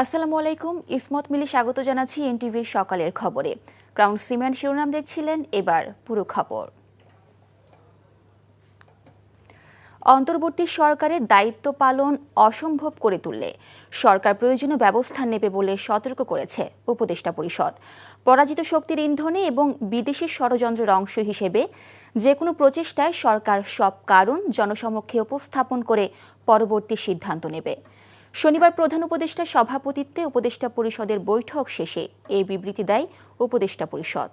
আসসালামু আলাইকুম। ইসমত মিলি স্বাগত জানাচ্ছি এনটিভির সকালের খবরে। ক্রাউন সিমেন্ট শিরোনাম দেখছিলেন, এবার পুরো খবর। অন্তর্বর্তী সরকারের দায়িত্ব পালন অসম্ভব করে তুললে সরকার প্রয়োজনীয় ব্যবস্থা নেবে বলে সতর্ক করেছে উপদেষ্টা পরিষদ। পরাজিত শক্তির ইন্ধনে এবং বিদেশি ষড়যন্ত্রের অংশ হিসেবে যে কোনো প্রচেষ্টায় সরকার সব কারণ জনসমক্ষে উপস্থাপন করে পরবর্তী সিদ্ধান্ত নেবে। শনিবার প্রধান উপদেষ্টার সভাপতিত্বে উপদেষ্টা পরিষদের বৈঠক শেষে এই বিবৃতি দেয় উপদেষ্টা পরিষদ।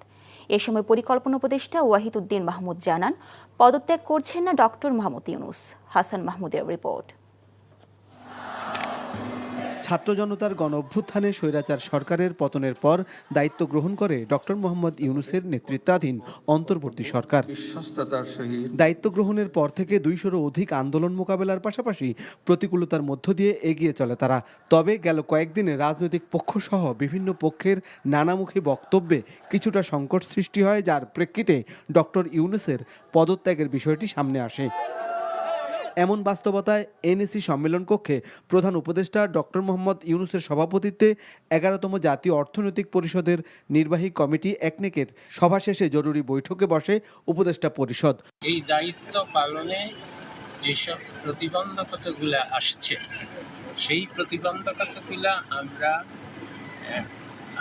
এ সময় পরিকল্পনা উপদেষ্টা ওয়াহিদ উদ্দিন মাহমুদ জানান, পদত্যাগ করছেন না ডক্টর মোহাম্মদ ইউনূস। হাসান মাহমুদের রিপোর্ট। ছাত্র জনতার গণ অভ্যুত্থানে স্বৈরাচার সরকারের পতনের পর দায়িত্ব গ্রহণ করে ডক্টর মোহাম্মদ ইউনূসের নেতৃত্বাধীন অন্তর্বর্তী সরকার। দায়িত্ব গ্রহণের পর থেকে ২০০-রও অধিক আন্দোলন মোকাবেলার পাশাপাশি প্রতিকূলতার মধ্য দিয়ে এগিয়ে চলে তারা। তবে গেল কয়েকদিনে রাজনৈতিক পক্ষসহ বিভিন্ন পক্ষের নানামুখী বক্তব্যে কিছুটা সংকট সৃষ্টি হয়, যার প্রেক্ষিতে ডক্টর ইউনূসের পদত্যাগের বিষয়টি সামনে আসে। এমন বাস্তবতায় এনএসি সম্মেলন কক্ষে প্রধান উপদেষ্টা ডক্টর মোহাম্মদ ইউনূসের সভাপতিত্বে ১১তম জাতীয় অর্থনৈতিক পরিষদের নির্বাহী কমিটি একনেকের সভা শেষে জরুরি বৈঠকে বসে উপদেষ্টা পরিষদ। এই দায়িত্ব পালনে যেসব প্রতিবন্ধকতাগুলো আসছে, সেই প্রতিবন্ধকতাগুলো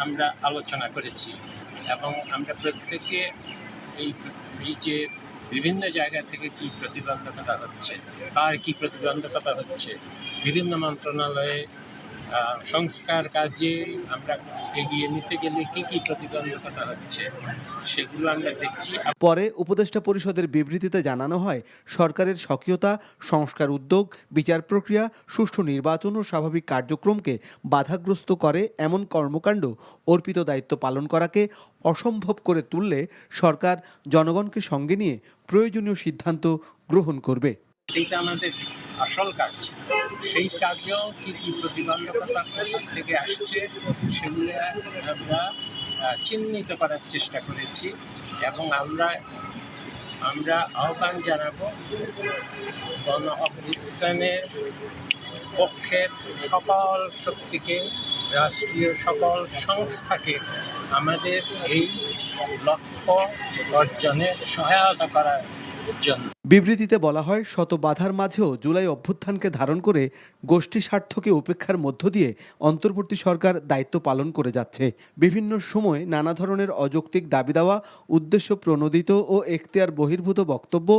আমরা আলোচনা করেছি এবং আমরা প্রত্যেকে এই যে বিভিন্ন জায়গা থেকে কি প্রতিবন্ধকতা হচ্ছে, কার কি প্রতিবন্ধকতা হচ্ছে, বিভিন্ন মন্ত্রণালয়ে সংস্কার কাজে আমরা এগিয়ে নিতে গেলে কি কি প্রতিবন্ধকতা হচ্ছে সেগুলো আমরা দেখছি। পরে উপদেষ্টা পরিষদের বিবৃতিতে জানানো হয়, সরকারের সক্রিয়তা, সংস্কার উদ্যোগ, বিচার প্রক্রিয়া, সুষ্ঠু নির্বাচন ও স্বাভাবিক কার্যক্রমকে বাধাগ্রস্ত করে এমন কর্মকাণ্ড অর্পিত দায়িত্ব পালন করাকে অসম্ভব করে তুললে সরকার জনগণকে সঙ্গে নিয়ে প্রয়োজনীয় সিদ্ধান্ত গ্রহণ করবে। এইটা আমাদের আসল কাজ। সেই কাজেও কি কি প্রতিবন্ধকতা থেকে আসছে সেগুলো আমরা চিহ্নিত করার চেষ্টা করেছি এবং আমরা আহ্বান জানাবো গণ অভ্যুত্থানের পক্ষের সকল শক্তিকে, রাষ্ট্রীয় সকল সংস্থাকে আমাদের এই লক্ষ্য অর্জনে সহায়তা করার জন্য। বিবৃতিতে বলা হয়, শত বাধার মাঝেও জুলাই অভ্যুত্থানকে ধারণ করে গোষ্ঠী স্বার্থকে উপেক্ষার মধ্য দিয়ে অন্তর্বর্তী সরকার দায়িত্ব পালন করে যাচ্ছে। বিভিন্ন সময় নানা ধরনের অযৌক্তিক দাবি দেওয়া, উদ্দেশ্য প্রণোদিত ও এখতিয়ার বহির্ভূত বক্তব্য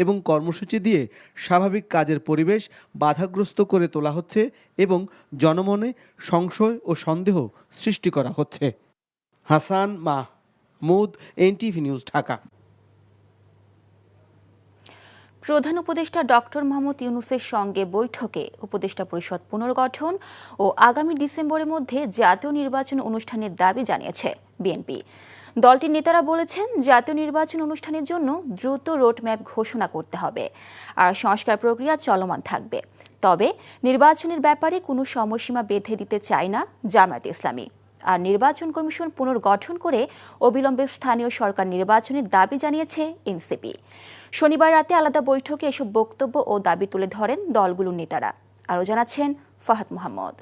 এবং কর্মসূচি দিয়ে স্বাভাবিক কাজের পরিবেশ বাধাগ্রস্ত করে তোলা হচ্ছে এবং জনমনে সংশয় ও সন্দেহ সৃষ্টি করা হচ্ছে। Hasan Mahmud, NTV news, Dhaka. প্রধান উপদেষ্টা ডক্টর মোহাম্মদ ইউনূসের সঙ্গে বৈঠকে উপদেষ্টা পরিষদ পুনর্গঠন ও আগামী ডিসেম্বরের মধ্যে জাতীয় নির্বাচন অনুষ্ঠানের দাবি জানিয়েছে বিএনপি। দলটির নেতারা বলেছেন, জাতীয় নির্বাচন অনুষ্ঠানের জন্য দ্রুত রোডম্যাপ ঘোষণা করতে হবে আর সংস্কার প্রক্রিয়া চলমান থাকবে। তবে নির্বাচনের ব্যাপারে কোনো সময়সীমা বেঁধে দিতে চায় না জামায়াতে ইসলামী। আর নির্বাচন কমিশন পুনর্গঠন করে অবিলম্বে স্থানীয় সরকার নির্বাচনের দাবি জানিয়েছে এনসিপি। শনিবার রাতে আলাদা বৈঠকে এসব বক্তব্য ও দাবি তুলে ধরেন দলগুলোর নেতারা। আরও জানাচ্ছেন ফাহাদ মোহাম্মদ।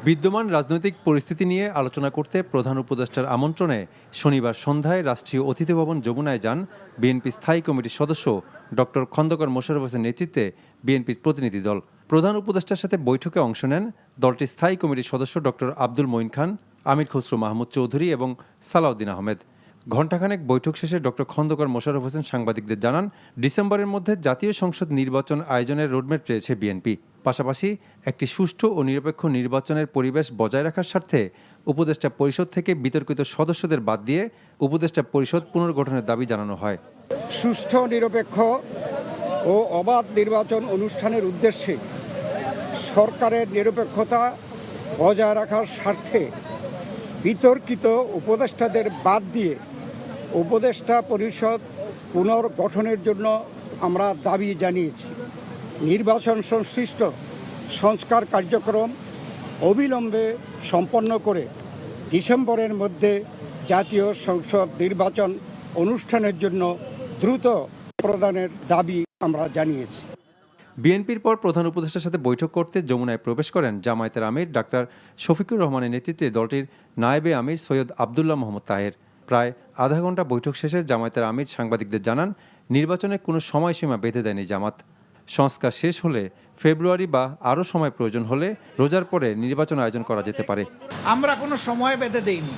বিদ্যমান রাজনৈতিক পরিস্থিতি নিয়ে আলোচনা করতে প্রধান উপদেষ্টার আমন্ত্রণে শনিবার সন্ধ্যায় রাষ্ট্রীয় অতিথি ভবন যমুনায় যান বিএনপি স্থায়ী কমিটির সদস্য ডক্টর খন্দকার মোশাররফ হোসেনের নেতৃত্বে বিএনপির প্রতিনিধি দল। প্রধান উপদেষ্টার সাথে বৈঠকে অংশ নেন দলটির স্থায়ী কমিটির সদস্য ডক্টর আব্দুল মঈন খান, আমির খসরু মাহমুদ চৌধুরী এবং সালাউদ্দিন আহমেদ। ঘণ্টাখানেক বৈঠক শেষে ডক্টর খন্দকার মোশাররফ হোসেন সাংবাদিকদের জানান, ডিসেম্বরের মধ্যে জাতীয় সংসদ নির্বাচন আয়োজনের রোডম্যাপ চেয়েছে বিএনপি। পাশাপাশি একটি সুষ্ঠু ও নিরপেক্ষ নির্বাচনের পরিবেশ বজায় রাখার স্বার্থে উপদেষ্টা পরিষদ থেকে বিতর্কিত সদস্যদের বাদ দিয়ে উপদেষ্টা পরিষদ পুনর্গঠনের দাবি জানানো হয়। সুষ্ঠু, নিরপেক্ষ ও অবাধ নির্বাচন অনুষ্ঠানের উদ্দেশ্যে সরকারের নিরপেক্ষতা বজায় রাখার স্বার্থে বিতর্কিত উপদেষ্টাদের বাদ দিয়ে উপদেষ্টা পরিষদ পুনর্গঠনের জন্য আমরা দাবি জানিয়েছি। নির্বাচন সংশ্লিষ্ট সংস্কার কার্যক্রম অবিলম্বে সম্পন্ন করে ডিসেম্বরের মধ্যে জাতীয় সংসদ নির্বাচন অনুষ্ঠানের জন্য দ্রুত প্রদানের দাবি আমরা জানিয়েছি। বিএনপির পর প্রধান উপদেষ্টার সাথে বৈঠক করতে যমুনায় প্রবেশ করেন জামায়াতের আমির ডাক্তার শফিকুর রহমানের নেতৃত্বে দলটির নায়েবে আমির সৈয়দ আবদুল্লাহ মোহাম্মদ তাহের। প্রায় আধা ঘন্টা বৈঠক শেষে জামায়াতের আমির সাংবাদিকদের জানান, নির্বাচনে কোনো সময়সীমা বেঁধে দেয়নি জামাত। সংস্কার শেষ হলে ফেব্রুয়ারি বা আরও সময় প্রয়োজন হলে রোজার পরে নির্বাচন আয়োজন করা যেতে পারে। আমরা কোনো সময় বেঁধে দেইনি,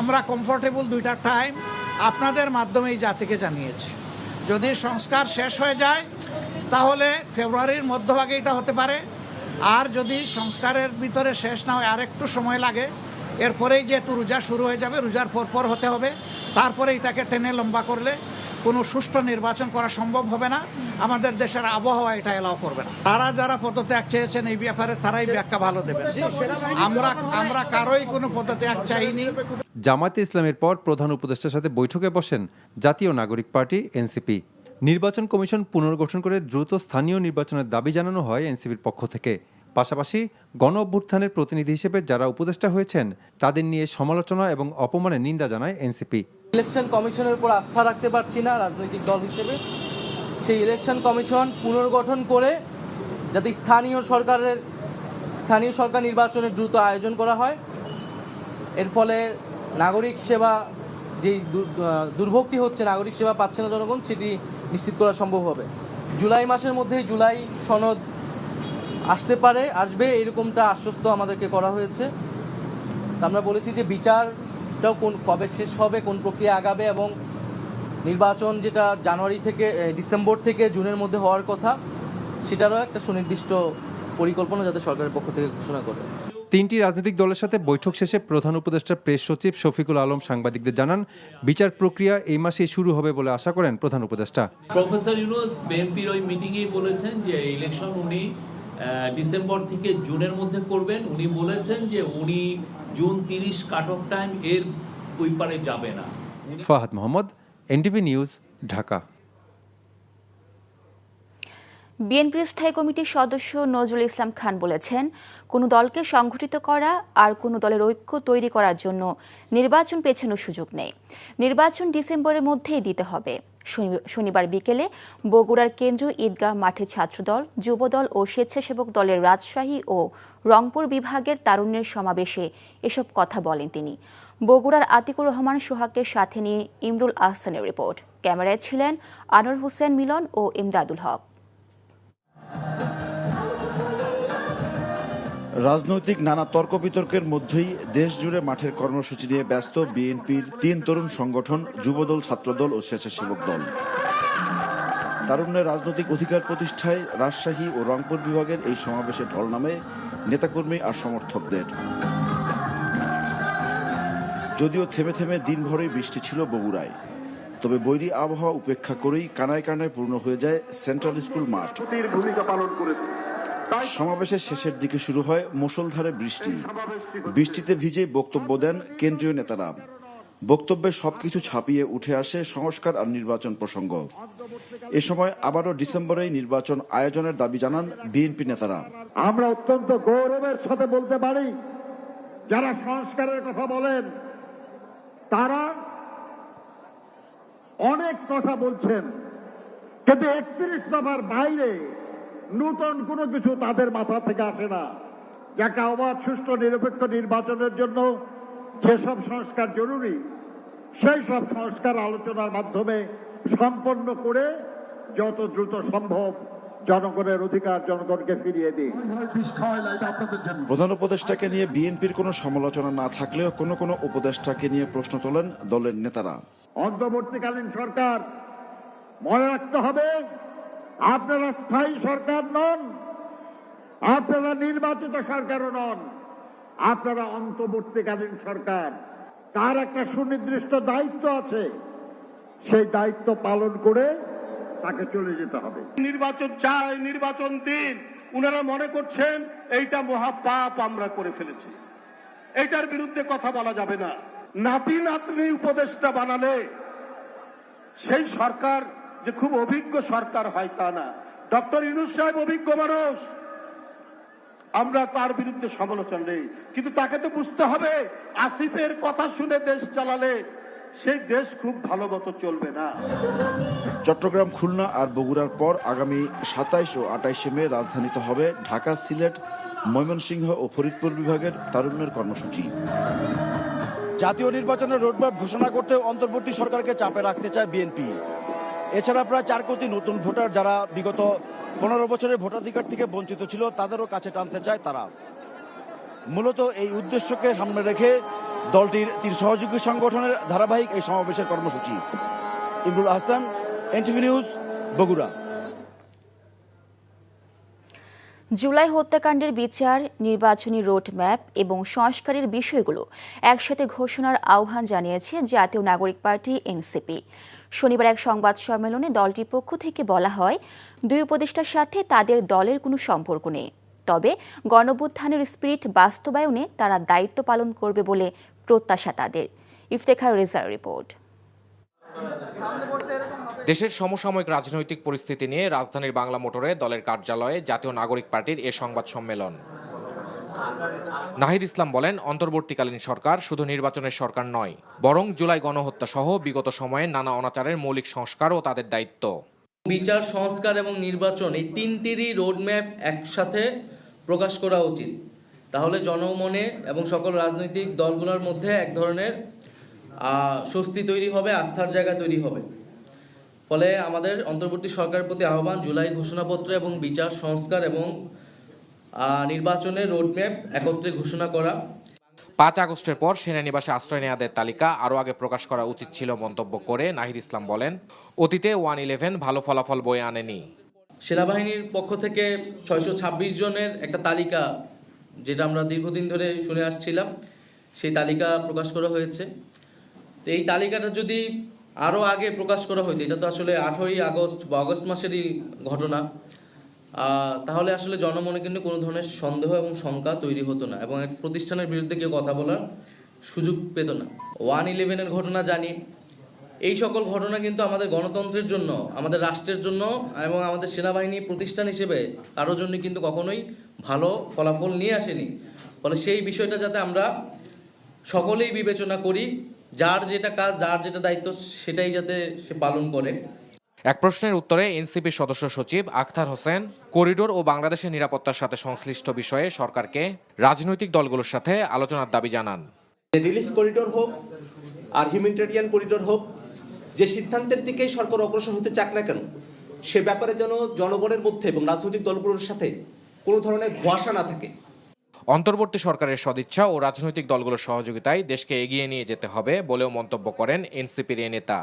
আমরা কমফোর্টেবল দুইটা টাইম আপনাদের মাধ্যমে এই জাতিকে জানিয়েছি। যদি সংস্কার শেষ হয়ে যায় তাহলে ফেব্রুয়ারির মধ্যভাগে এটা হতে পারে, আর যদি সংস্কারের ভিতরে শেষ না হয় আর একটু সময় লাগে, এরপরেই যেহেতু রোজা শুরু হয়ে যাবে, রোজার পর হতে হবে, তারপরে এটাকে টেনে লম্বা করলে কোনো সুষ্ঠু নির্বাচন করা সম্ভব হবে না। আমাদের দেশের আবহাওয়া এটা এলাও করবে না। তারা যারা পদত্যাগ চেয়েছেন এই ব্যাপারে তারাই ব্যাখ্যা ভালো দেবেন। আমরা কারোই কোনো পদত্যাগ চাইনি। জামায়াতে ইসলামের পর প্রধান উপদেষ্টার সাথে বৈঠকে বসেন জাতীয় নাগরিক পার্টি এনসিপি। নির্বাচন কমিশন পুনর্গঠন করে দ্রুত স্থানীয় নির্বাচনের দাবি জানানো হয় এনসিপির পক্ষ থেকে। পাশাপাশি গণ অভ্যুত্থানের প্রতিনিধি হিসেবে যারা উপদেষ্টা হয়েছেন তাদের নিয়ে সমালোচনা এবং অপমানের নিন্দা জানায় এনসিপি। ইলেকশন কমিশনের উপর আস্থা রাখতে পারছি না রাজনৈতিক দল হিসেবে। সেই ইলেকশন কমিশন পুনর্গঠন করে যাতে স্থানীয় সরকার নির্বাচনের দ্রুত আয়োজন করা হয়, এর ফলে নাগরিক সেবা যেই দুর্ভোগটি হচ্ছে, নাগরিক সেবা পাচ্ছে না জনগণ, সেটি নিশ্চিত করা সম্ভব হবে। জুলাই মাসের মধ্যেই জুলাই সনদ আসবে এরকমটা আশ্বস্ত আমাদেরকে করা হয়েছে। আমরা বলেছি যে বিচারটাও কবে শেষ হবে, কোন প্রক্রিয়া আগাবে, এবং নির্বাচন যেটা জানুয়ারি থেকে ডিসেম্বর থেকে জুনের মধ্যে হওয়ার কথা, সেটারও একটা সুনির্দিষ্ট পরিকল্পনা যাতে সরকারের পক্ষ থেকে ঘোষণা করে। তিনটি রাজনৈতিক দলের সাথে বৈঠক শেষে প্রধান উপদেষ্টার প্রেস সচিব শফিকুল আলম সাংবাদিকদের জানান, বিচার প্রক্রিয়া এই মাসেই শুরু হবে বলে আশা করেন প্রধান উপদেষ্টা। প্রফেসর ইউনূস বিএনপির ওই মিটিংয়েই বলেছেন যে ইলেকশন উনি ডিসেম্বর থেকে জুনের মধ্যে করবেন। উনি বলেছেন যে উনি জুন 30 কাট অফ টাইম, এর ওই পারে যাবে না। Fahad Mohammad, NTV news, Dhaka. বিএনপির স্থায়ী কমিটির সদস্য নজরুল ইসলাম খান বলেছেন, কোনো দলকে সংগঠিত করা আর কোনো দলের ঐক্য তৈরি করার জন্য নির্বাচন পেছানোর সুযোগ নেই। নির্বাচন ডিসেম্বরের মধ্যেই দিতে হবে। শনিবার বিকেলে বগুড়ার কেন্দ্রীয় ঈদগাহ মাঠে ছাত্রদল, যুবদল ও স্বেচ্ছাসেবক দলের রাজশাহী ও রংপুর বিভাগের তারুণ্যের সমাবেশে এসব কথা বলেন তিনি। বগুড়ার আতিকুর রহমান সোহাগকে সাথে নিয়ে ইমরুল আহসানের রিপোর্ট। ক্যামেরায় ছিলেন আনোয়ার হোসেন মিলন ও ইমদাদুল হক। রাজনৈতিক নানা তর্ক বিতর্কের মধ্যেই দেশ জুড়ে মাঠের কর্মসূচি নিয়ে ব্যস্ত বিএনপির 3 তরুণ সংগঠন, যুবদল, ছাত্রদল ও স্বেচ্ছাসেবক দল। তারুণ্যের রাজনৈতিক অধিকার প্রতিষ্ঠায় রাজশাহী ও রংপুর বিভাগের এই সমাবেশে ঢল নামে নেতাকর্মী আর সমর্থকদের। যদিও থেমে থেমে দিনভরই বৃষ্টি ছিল বগুড়ায়, তবে বৈরী আবহাওয়া উপেক্ষা করেই কানায় কানায় পূর্ণ হয়ে যায় সেন্ট্রাল স্কুল মাঠ। ভূমিকা পালন করেছে। সমাবেশের শেষের দিকে শুরু হয় মুষলধারে বৃষ্টি। বৃষ্টিতে ভিজে বক্তব্য দেন কেন্দ্রীয় নেতারা। বক্তব্যে সবকিছু ছাপিয়ে উঠে আসে সংস্কার আর নির্বাচন প্রসঙ্গ। এ সময় আবারও ডিসেম্বরেই নির্বাচন আয়োজনের দাবি জানান বিএনপি নেতারা। আমরা অত্যন্ত গৌরবের সাথে বলতে পারি, যারা সংস্কারের কথা বলেন তারা অনেক কথা বলছেন, কিন্তু 31 দফার বাইরে নূতন কোনো কিছু তাদের মাথা থেকে আসে না। একটা অবাধ, সুষ্ঠু, নিরপেক্ষ নির্বাচনের জন্য যেসব সংস্কার জরুরি, সেই সব সংস্কার আলোচনার মাধ্যমে সম্পন্ন করে যত দ্রুত সম্ভব জনগণের অধিকার জনগণকে ফিরিয়ে দিই। প্রধান উপদেষ্টাকে নিয়ে বিএনপির কোনো সমালোচনা না থাকলেও কোনো কোনো উপদেষ্টাকে নিয়ে প্রশ্ন তোলেন দলের নেতারা। অন্তর্বর্তীকালীন সরকার, মনে রাখতে হবে, আপনারা স্থায়ী সরকার নন, আপনারা নির্বাচিত সরকারও নন, আপনারা অন্তর্বর্তীকালীন সরকার। তার একটা সুনির্দিষ্ট দায়িত্ব আছে, সেই দায়িত্ব পালন করে তাকে চলে যেতে হবে। নির্বাচন চাই, নির্বাচন দিন। উনারা মনে করছেন এইটা মহা পাপ আমরা করে ফেলেছি, এইটার বিরুদ্ধে কথা বলা যাবে না। নাতি নাতনি উপদেষ্টা বানালে সেই সরকার যে খুব অভিজ্ঞ সরকার হয় তা না। ডক্টর ইউনূস সাহেব অভিজ্ঞ মানুষ, আমরা তার বিরুদ্ধে সমালোচনা নেই, কিন্তু তাকে তো বুঝতে হবে আসিফের কথা শুনে দেশ চালালে সেই দেশ খুব ভালো মতো চলবে না। চট্টগ্রাম, খুলনা আর বগুড়ার পর আগামী 27 ও 28 মে রাজধানীতে হবে ঢাকা, সিলেট, ময়মনসিংহ ও ফরিদপুর বিভাগের তারুণ্যের কর্মসূচি। জাতীয় নির্বাচনের রোডম্যাপ ঘোষণা করতে অন্তর্বর্তী সরকারকে চাপে রাখতে চায় বিএনপি। এছাড়া প্রায় 4 কোটি নতুন ভোটার যারা বিগত 15 বছরের ভোটাধিকার থেকে বঞ্চিত ছিল তাদেরও কাছে টানতে চায় তারা। মূলত এই উদ্দেশ্যকে সামনে রেখে দলটির 3 সহযোগী সংগঠনের ধারাবাহিক এই সমাবেশের কর্মসূচি। Imrul Hasan, NTV news, Bogura. July হত্যাকাণ্ডের বিচার, নির্বাচনী রোডম্যাপ এবং সংস্কারের বিষয়গুলো একসাথে ঘোষণার আহ্বান জানিয়েছে জাতীয় নাগরিক পার্টি এনসিপি। শনিবার এক সংবাদ সম্মেলনে দলটির পক্ষ থেকে বলা হয়, 2 উপদেষ্টার সাথে তাদের দলের কোনো সম্পর্ক নেই, তবে গণঅভ্যুত্থানের স্পিরিট বাস্তবায়নে তারা দায়িত্ব পালন করবে বলে প্রত্যাশা তাদের। ইফতেখার রেজার রিপোর্ট। দেশের সমসাময়িক রাজনৈতিক পরিস্থিতি নিয়ে রাজধানীর বাংলা মোটরে দলের কার্যালয়ে জাতীয় নাগরিক পার্টির এ সংবাদ সম্মেলন। নাহিদ ইসলাম বলেন, অন্তর্বর্তীকালীন সরকার শুধু নির্বাচনের সরকার নয়, বরং জুলাই গণহত্যা সহ বিগত সময়ে নানা অনাচারের মৌলিক সংস্কারও তাদের দায়িত্ব। বিচার, সংস্কার এবং নির্বাচন এই তিনটিরই রোডম্যাপ একসাথে প্রকাশ করা উচিত। তাহলে জনমনে এবং সকল রাজনৈতিক দলগুলোর মধ্যে এক ধরনের স্বস্তি তৈরি হবে, আস্থার জায়গা তৈরি হবে। ফলে আমাদের অন্তর্বর্তী সরকারের প্রতি আহ্বান, জুলাই ঘোষণাপত্র এবং বিচার, সংস্কার এবং নির্বাচনের রোডম্যাপ একত্রে ঘোষণা করা। 5 আগস্টের পর সেনানিবাসে আশ্রয় নেওয়াদের তালিকা আরও আগে প্রকাশ করা উচিত ছিল মন্তব্য করে নাহিদ ইসলাম বলেন, অতীতে 111 ভালো ফলাফল বয়ে আনেনি। সেনাবাহিনীর পক্ষ থেকে 626 জনের একটা তালিকা, যেটা আমরা দীর্ঘদিন ধরে শুনে আসছিলাম, সেই তালিকা প্রকাশ করা হয়েছে। তো এই তালিকাটা যদি আরও আগে প্রকাশ করা হইতো, এটা তো আসলে 18ই আগস্ট বা আগস্ট মাসেরই ঘটনা, তাহলে আসলে জনমনে কিন্তু কোনো ধরনের সন্দেহ এবং শঙ্কা তৈরি হতো না এবং এক প্রতিষ্ঠানের বিরুদ্ধে কেউ কথা বলার সুযোগ পেত না। 111-এর ঘটনা জানি, এই সকল ঘটনা কিন্তু আমাদের গণতন্ত্রের জন্য, আমাদের রাষ্ট্রের জন্য এবং আমাদের সেনাবাহিনী প্রতিষ্ঠান হিসেবে কারোর জন্য কিন্তু কখনোই ভালো ফলাফল নিয়ে আসেনি। ফলে সেই বিষয়টা যাতে আমরা সকলেই বিবেচনা করি, যার যেটা কাজ, যার যেটা দায়িত্ব, সেটাই যাতে সে পালন করে। এক প্রশ্নের উত্তরে এনসিপির সদস্য সচিব আখতার হোসেন করিডোর ও বাংলাদেশের নিরাপত্তার সাথে সংশ্লিষ্ট বিষয়ে সরকারকে রাজনৈতিক দলগুলোর সাথে আলোচনার দাবি জানান। রিলিফ করিডোর হোক আর হিউম্যানিটেরিয়ান করিডোর হোক, যে সিদ্ধান্তের দিকেই সরকার অগ্রসর হতে চাক না কেন, সে ব্যাপারে যেন জনগণের মধ্যে এবং রাজনৈতিক দলগুলোর সাথে কোনো ধরনের ধোঁয়াশা না থাকে। অন্তর্বর্তী সরকারের সদিচ্ছা ও রাজনৈতিক দলগুলোর সহযোগিতায় দেশকে এগিয়ে নিয়ে যেতে হবে বলেও মন্তব্য করেন এনসিপির এই নেতা।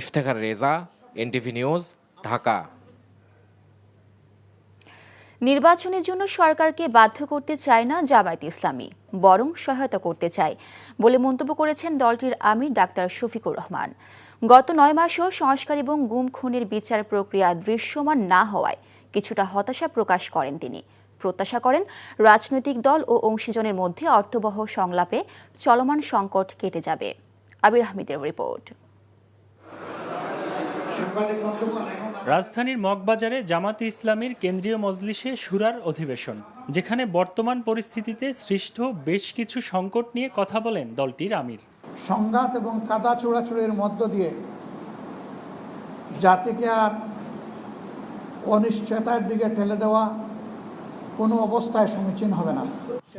Iftekhar Reza, NTV news, Dhaka. নির্বাচনের জন্য সরকারকে বাধ্য করতে চায় না জামায়াতে ইসলামী, বরং সহায়তা করতে চায় বলে মন্তব্য করেছেন দলটির আমির ডাক্তার শফিকুর রহমান। গত 9 মাসেও সংস্কার এবং গুম খুনের বিচার প্রক্রিয়া দৃশ্যমান না হওয়ায় কিছুটা হতাশা প্রকাশ করেন তিনি। প্রত্যাশা করেন রাজনৈতিক দল ও অংশীজনের মধ্যে অর্থবহ সংলাপে চলমান সংকট কেটে যাবে। আবির আহমেদের রিপোর্ট। রাজধানীর মগবাজারে জামাতে ইসলামীর কেন্দ্রীয় মজলিসে শুরার অধিবেশন, যেখানে বর্তমান পরিস্থিতিতে সৃষ্ট বেশ কিছু সংকট নিয়ে কথা বলেন দলটির আমির। সংঘাত এবং কাদা চোরাচুরির মধ্য দিয়ে জাতিকে আর অনিশ্চয়তার দিকে ঠেলে দেওয়া কোনো অবস্থায় সমীচীন হবে না।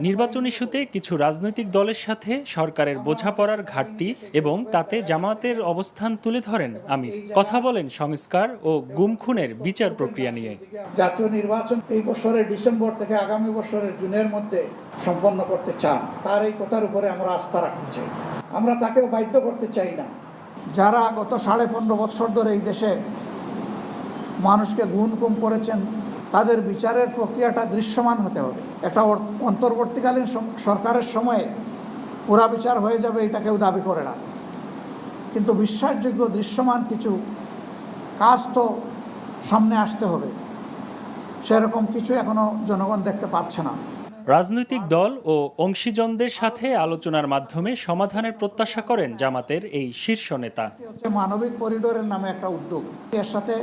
নির্বাচন ইস্যুতে কিছু রাজনৈতিক দলের সাথে সরকারের বোঝাপড়ার ঘাটতি এবং তাতে জামায়াতের অবস্থান তুলে ধরেন আমির। কথা বলেন সংস্কার ও গুম খুনের বিচার প্রক্রিয়া নিয়ে। জাতীয় নির্বাচন এই বছরের ডিসেম্বর থেকে আগামী বছরের জুনের মধ্যে সম্পন্ন করতে চান, তার এই কথার উপরে আমরা আস্থা রাখতে চাই। আমরা তাকেও বাধ্য করতে চাই না। যারা গত 15.5 বছর ধরে এই দেশে মানুষকে গুম করেছেন, তাদের বিচারের প্রক্রিয়াটা দৃশ্যমান হতে হবে। একটা অন্তর্বর্তীকালীন সরকারের সময়ে পুরা বিচার হয়ে যাবে এটা কেউ দাবি করে না, কিন্তু বিশ্বাসযোগ্য দৃশ্যমান কিছু কাজ তো সামনে আসতে হবে। সেরকম কিছু এখনো জনগণ দেখতে পাচ্ছে না। রাজনৈতিক দল ও অংশীজনদের সাথে আলোচনার মাধ্যমে সমাধানের প্রত্যাশা করেন জামাতের এই শীর্ষ নেতা। মানবিক করিডোরের নামে একটা উদ্যোগ, এর সাথে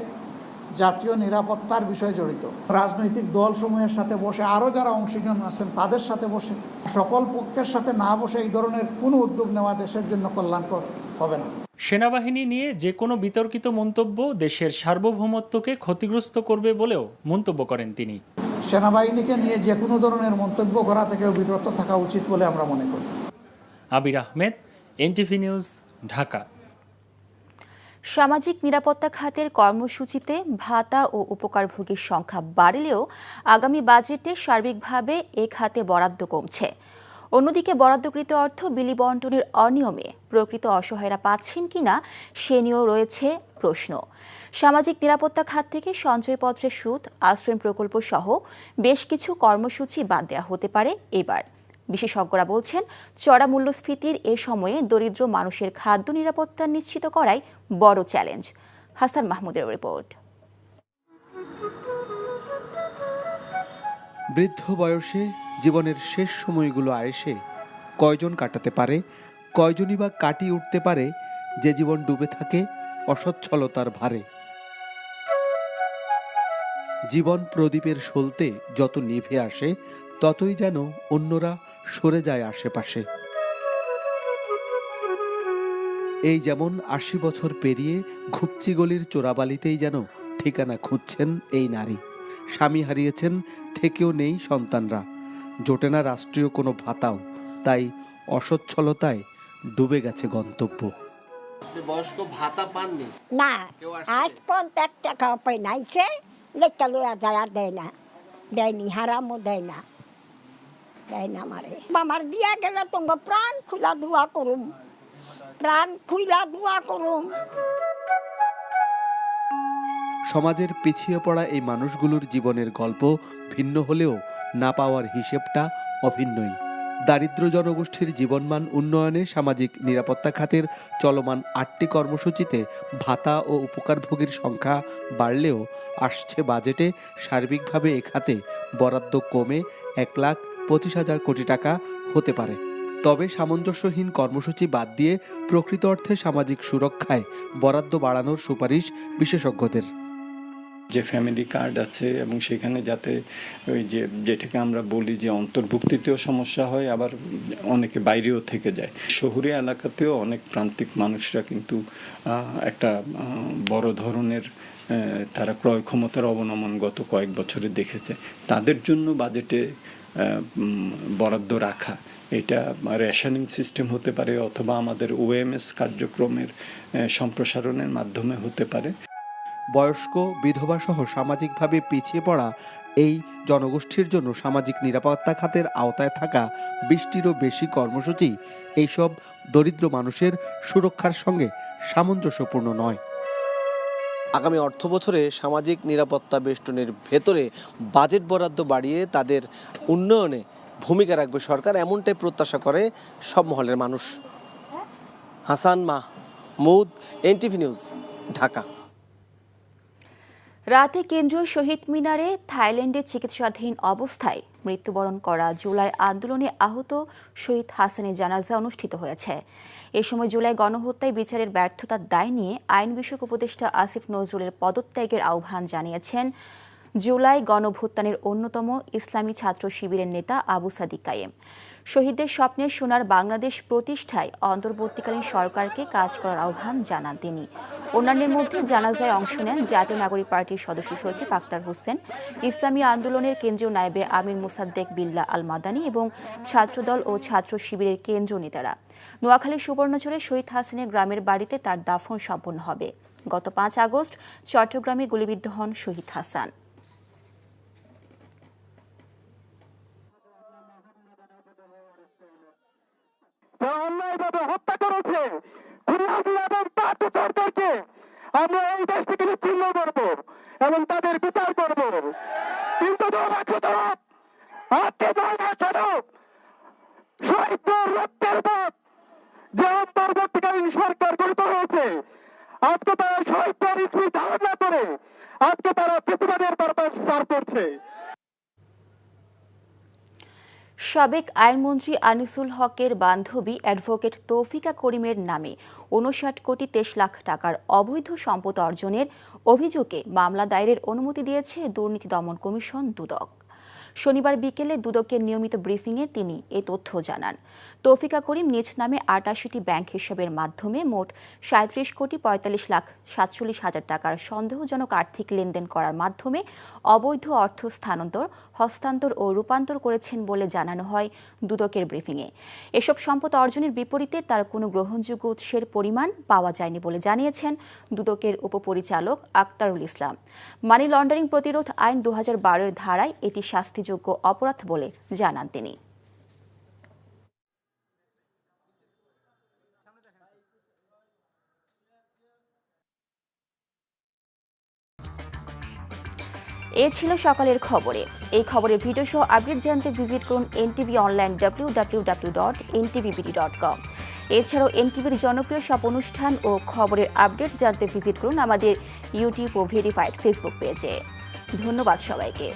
জাতীয় নিরাপত্তার বিষয় জড়িত। রাজনৈতিক দলসমূহের সাথে বসে, আরও যারা অংশীজন আছেন তাদের সাথে বসে, সকল পক্ষের সাথে না বসে এই ধরনের কোনো উদ্যোগ নেওয়া দেশের জন্য কল্যাণকর হবে না। সেনাবাহিনী নিয়ে যে কোনো বিতর্কিত মন্তব্য দেশের সার্বভৌমত্বকে ক্ষতিগ্রস্ত করবে বলেও মন্তব্য করেন তিনি। সেনাবাহিনীকে নিয়ে যে কোনো ধরনের মন্তব্য করা থেকে বিরত থাকা উচিত বলে আমরা মনে করি। আবির আহমেদ, এনটিভি নিউজ, ঢাকা। সামাজিক নিরাপত্তা খাতের কর্মসূচিতে ভাতা ও উপকারভোগীর সংখ্যা বাড়লেও আগামী বাজেটে সার্বিকভাবে এ খাতে বরাদ্দ কমছে। অন্যদিকে বরাদ্দকৃত অর্থ বিলি বন্টনের অনিয়মে প্রকৃত অসহায়রা পাচ্ছেন কিনা সে নিয়েও রয়েছে প্রশ্ন। সামাজিক নিরাপত্তা খাত থেকে সঞ্চয়পত্রের সুদ, আশ্রয় প্রকল্প সহ বেশ কিছু কর্মসূচি বাদ দেওয়া হতে পারে এবার। বিশেষজ্ঞরা বলছেন, চড়া মূল্যস্ফীতির এ সময়ে দরিদ্র মানুষের খাদ্য নিরাপত্তা নিশ্চিত করাই বড় চ্যালেঞ্জ। হাসান মাহমুদের রিপোর্ট। বৃদ্ধ বয়সে জীবনের শেষ সময়গুলো আয়েসে কয়জন কাটাতে পারে, কয়জনই বা কাটিয়ে উঠতে পারে যে জীবন ডুবে থাকে অসচ্ছলতার ভারে। জীবন প্রদীপের সলতে যত নিভে আসে ততই যেন অন্যরা সরে যায় আশেপাশে। এই যেমন ৮০ বছর পেরিয়ে ঘুপচি গলির চোরাবালিতেই যেন ঠিকানা খুঁজছেন এই নারী। স্বামী হারিয়েছেন, থেকেও নেই সন্তানরা, জোটে না রাষ্ট্রীয় কোনো ভাতাও, তাই অসচ্ছলতায় ডুবে গেছে গন্তব্য। বয়স্ক ভাতা পাননি না, আজ ৫০ টাকা পাই নাইছে, লেখা লইয়া যায় আর দেয় না, দেয়নি, হারামও দেয় না, দেয় না আমারে। আমার দিয়া গেলে তোমার প্রাণ খুলা দোয়া করুম, প্রাণ খুলা দোয়া করুম। সমাজের পিছিয়ে পড়া এই মানুষগুলোর জীবনের গল্প ভিন্ন হলেও না পাওয়ার হিসেবটা অভিন্নই। দারিদ্র জনগোষ্ঠীর জীবনমান উন্নয়নে সামাজিক নিরাপত্তা খাতের চলমান ৮টি কর্মসূচিতে ভাতা ও উপকারভোগীর সংখ্যা বাড়লেও আসছে বাজেটে সার্বিকভাবে এ খাতে বরাদ্দ কমে ১,২৫,০০০ কোটি টাকা হতে পারে। তবে সামঞ্জস্যহীন কর্মসূচি বাদ দিয়ে প্রকৃত অর্থে সামাজিক সুরক্ষায় বরাদ্দ বাড়ানোর সুপারিশ বিশেষজ্ঞদের। যে ফ্যামিলি কার্ড আছে এবং সেখানে যাতে ওই যেটাকে আমরা বলি যে অন্তর্ভুক্তিতেও সমস্যা হয়, আবার অনেকে বাইরেও থেকে যায়। শহুরে এলাকাতেও অনেক প্রান্তিক মানুষরা কিন্তু একটা বড় ধরনের তারা ক্রয় ক্ষমতার অবনমন গত কয়েক বছরে দেখেছে। তাদের জন্য বাজেটে বরাদ্দ রাখা, এটা রেশনিং সিস্টেম হতে পারে অথবা আমাদের ওএমএস কার্যক্রমের সম্প্রসারণের মাধ্যমে হতে পারে। বয়স্ক, বিধবা সহ সামাজিকভাবে পিছিয়ে পড়া এই জনগোষ্ঠীর জন্য সামাজিক নিরাপত্তা খাতের আওতায় থাকা ২০টিরও বেশি কর্মসূচি এইসব দরিদ্র মানুষের সুরক্ষার সঙ্গে সামঞ্জস্যপূর্ণ নয়। আগামী অর্থ বছরে সামাজিক নিরাপত্তা বেষ্টনের ভেতরে বাজেট বরাদ্দ বাড়িয়ে তাদের উন্নয়নে ভূমিকা রাখবে সরকার, এমনটাই প্রত্যাশা করে সব মহলের মানুষ। Hasan Mahmud, NTV news, Dhaka. রাতে কেন্দ্রীয় শহীদ মিনারে থাইল্যান্ডে চিকিৎসাধীন অবস্থায় মৃত্যুবরণ করা জুলাই আন্দোলনে আহত শহীদ হাসানের জানাজা অনুষ্ঠিত হয়েছে। এ সময় জুলাই গণহত্যায় বিচারের ব্যর্থতার দায় নিয়ে আইন বিষয়ক উপদেষ্টা আসিফ নজরুলের পদত্যাগের আহ্বান জানিয়েছেন জুলাই গণভ্যুত্থানের অন্যতম ইসলামী ছাত্র শিবিরের নেতা আবু সাদিক কায়েম। শহীদদের স্বপ্নের সোনার বাংলাদেশ প্রতিষ্ঠায় অন্তর্বর্তীকালীন সরকারকে কাজ করার আহ্বান জানান তিনি। অন্যান্যের মধ্যে জানাজায় অংশ নেন জাতীয় নাগরিক পার্টির সদস্য সচিব আক্তার হোসেন, ইসলামী আন্দোলনের কেন্দ্রীয় নায়েবে আমির মুসাদ্দেক বিল্লাহ আল মাদানী এবং ছাত্রদল ও ছাত্র শিবিরের কেন্দ্রীয় নেতারা। নোয়াখালীর সুবর্ণচরে শহীদ হাসানের গ্রামের বাড়িতে তার দাফন সম্পন্ন হবে। গত ৫ আগস্ট চট্টগ্রামে গুলিবিদ্ধ হন শহীদ হাসান। অন্যায়ভাবে হত্যা করেছে এবং তার দোষরদেরকে আমরা এই দেশ থেকে বিচ্ছিন্ন করব এবং তাদের বিচার করব। কিন্তু আজকে শহীদদের রক্তের পথ যে অন্তর্বর্তীকালীন সরকার গঠিত হয়েছে, আজকে তারা শহীদদের স্মৃতি ধারণ না করে আজকে তারা ফেসিবাদের পারপাস সার করছে। সাবেক আইনমন্ত্রী আনিসুল হকের বান্ধবী অ্যাডভোকেট তৌফিকা করিমের নামে ৫৯ কোটি ২৩ লাখ টাকার অবৈধ সম্পদ অর্জনের অভিযোগে মামলা দায়েরের অনুমতি দিয়েছে দুর্নীতি দমন কমিশন দুদক। শনিবার বিকেলে দুদকের নিয়মিত ব্রিফিংয়ে তিনি এই তথ্য জানান। তৌফিকা করিম নিজ নামে ৮৮টি ব্যাংক হিসাবের মাধ্যমে মোট ৩৭,৪৭,৪৭,০০০ টাকার সন্দেহজনক আর্থিক লেনদেন করার মাধ্যমে অবৈধ অর্থ স্থানান্তর, হস্তান্তর ও রূপান্তর করেছেন বলে জানানো হয় দুদকের ব্রিফিংয়ে। এসব সম্পদ অর্জনের বিপরীতে তার কোনো গ্রহণযোগ্য উৎসের পরিমাণ পাওয়া যায়নি বলে জানিয়েছেন দুদকের উপপরিচালক আক্তারুল ইসলাম। মানি লন্ডারিং প্রতিরোধ আইন ২০১২-এর ধারায় এটি শাস্তিযোগ্য অপরাধ বলে জানান তিনি। এ ছিল সকালের খবরে। এই খবরের ভিডিও সহ আপডেট জানতে ভিজিট করুন এনটিভি অনলাইন www.ntvbd.com। এছাড়াও এনটিভির জনপ্রিয় সব অনুষ্ঠান ও খবরের আপডেট জানতে ভিজিট করুন আমাদের ইউটিউব ও ভেরিফাইড ফেসবুক পেজে। ধন্যবাদ সবাইকে।